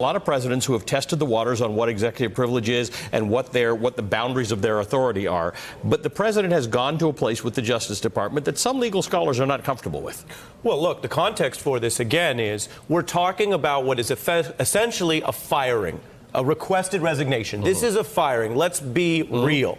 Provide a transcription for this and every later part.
A lot of presidents who have tested the waters on what executive privilege is and what the boundaries of their authority are. But the president has gone to a place with the Justice Department that some legal scholars are not comfortable with. Well, look, the context for this, again, is we're talking about what is essentially a firing, a requested resignation. This is a firing. Let's be real.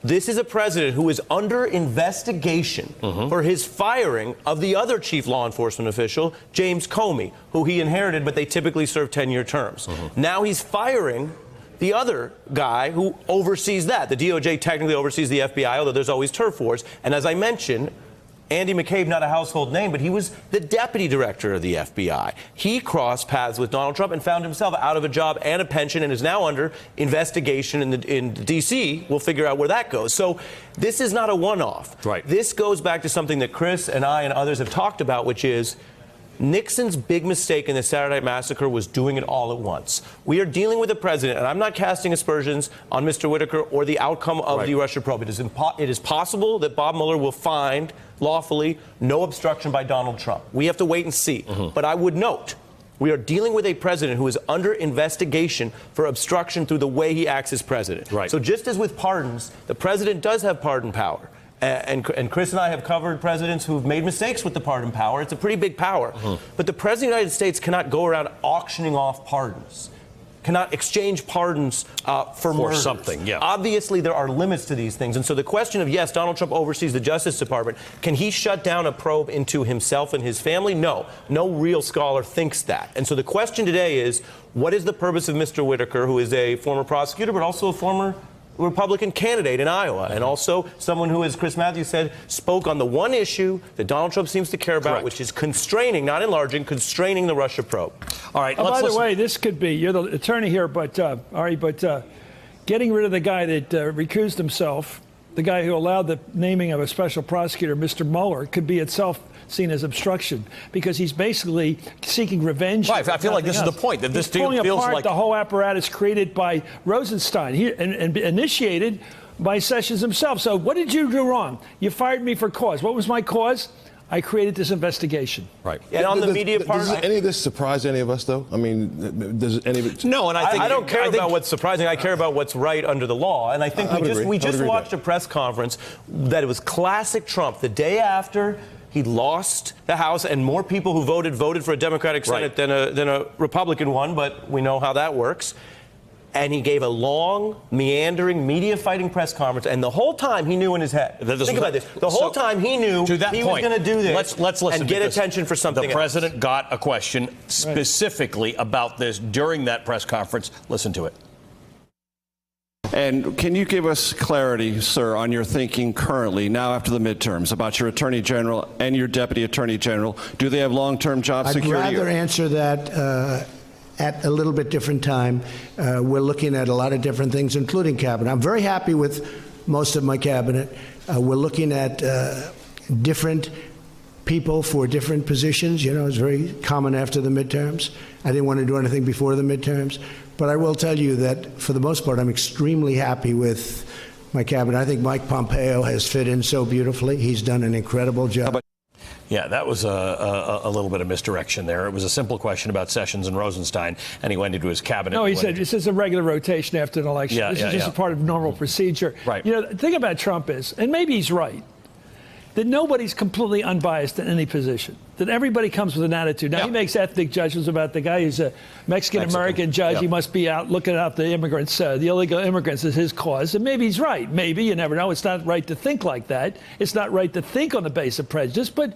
This is a president who is under investigation for his firing of the other chief law enforcement official, James Comey, who he inherited, but they typically serve 10-year terms. Now he's firing the other guy who oversees that. The DOJ technically oversees the FBI, although there's always turf wars. And as I mentioned, Andy McCabe, not a household name, but he was the deputy director of the FBI. He crossed paths with Donald Trump and found himself out of a job and a pension and is now under investigation in D.C. We'll figure out where that goes. So this is not a one-off. Right. This goes back to something that Chris and I and others have talked about, which is Nixon's big mistake in the Saturday Night Massacre was doing it all at once. We are dealing with a president, and I'm not casting aspersions on Mr. Whitaker or the outcome of the Russia probe. It is possible that Bob Mueller will find, lawfully, no obstruction by Donald Trump. We have to wait and see. But I would note, we are dealing with a president who is under investigation for obstruction through the way he acts as president. Right. So just as with pardons, the president does have pardon power. And Chris and I have covered presidents who've made mistakes with the pardon power. It's a pretty big power. But the president of the United States cannot go around auctioning off pardons, cannot exchange pardons for murders. Something. Yeah. Obviously, there are limits to these things. And so the question of, yes, Donald Trump oversees the Justice Department. Can he shut down a probe into himself and his family? No. No real scholar thinks that. And so the question today is, what is the purpose of Mr. Whitaker, who is a former prosecutor, but also a former Republican candidate in Iowa, and also someone who, as Chris Matthews said, spoke on the one issue that Donald Trump seems to care about, which is constraining, not enlarging, constraining the Russia probe. All right. By the way, this could be, you're the attorney here, but Ari, getting rid of the guy that recused himself, the guy who allowed the naming of a special prosecutor, Mr. Mueller, could be itself seen as obstruction, because he's basically seeking revenge. Right. I feel like this is the point, that this deal feels feels apart like the whole apparatus created by Rosenstein and initiated by Sessions himself. So what did you do wrong? You fired me for cause. What was my cause? I created this investigation. Right. And on the media part, does any of this surprise any of us, though? I mean, does any of it? No, and I don't care about what's surprising. I care about what's right under the law. And I think we just watched a press conference that it was classic Trump. The day after he lost the House, and more people who voted for a Democratic Senate than a Republican one, but we know how that works. And he gave a long, meandering, media-fighting press conference, and the whole time he knew in his head. Think about this. The whole time he knew he was going to do this let's listen and get attention for something else. The president got a question specifically about this during that press conference. Listen to it. And can you give us clarity, sir, on your thinking currently, now after the midterms, about your Attorney General and your Deputy Attorney General? Do they have long-term job security? I'd rather answer that at a little bit different time. We're looking at a lot of different things, including cabinet. I'm very happy with most of my cabinet. We're looking at different people for different positions. You know, it's very common after the midterms. I didn't want to do anything before the midterms. But I will tell you that, for the most part, I'm extremely happy with my cabinet. I think Mike Pompeo has fit in so beautifully. He's done an incredible job. Yeah, that was a little bit of misdirection there. It was a simple question about Sessions and Rosenstein, and he went into his cabinet. No, he said this is a regular rotation after an election. This is just a part of normal procedure. Right. You know, the thing about Trump is, and maybe he's right, that nobody's completely unbiased in any position, that everybody comes with an attitude. Now, he makes ethnic judgments about the guy who's a Mexican-American judge. He must be out looking out the immigrants, the illegal immigrants is his cause. And maybe he's right. Maybe, you never know. It's not right to think like that. It's not right to think on the basis of prejudice. But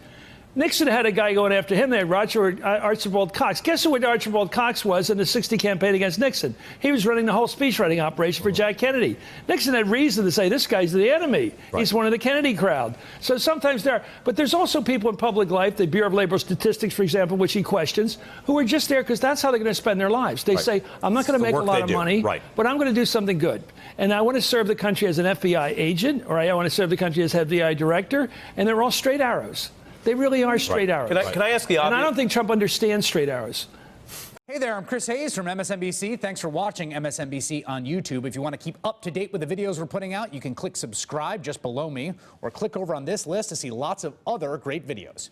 Nixon had a guy going after him there, Archibald Cox. Guess who Archibald Cox was in the 60 campaign against Nixon? He was running the whole speechwriting operation for Jack Kennedy. Nixon had reason to say, this guy's the enemy. He's one of the Kennedy crowd. So sometimes but there's also people in public life, the Bureau of Labor Statistics, for example, which he questions, who are just there because that's how they're going to spend their lives. They say, I'm not going to make a lot of money, but I'm going to do something good. And I want to serve the country as an FBI agent, or I want to serve the country as FBI director, and they're all straight arrows. They really are straight arrows. Can I ask the obvious? And I don't think Trump understands straight arrows. Hey there, I'm Chris Hayes from MSNBC. Thanks for watching MSNBC on YouTube. If you want to keep up to date with the videos we're putting out, you can click subscribe just below me, or click over on this list to see lots of other great videos.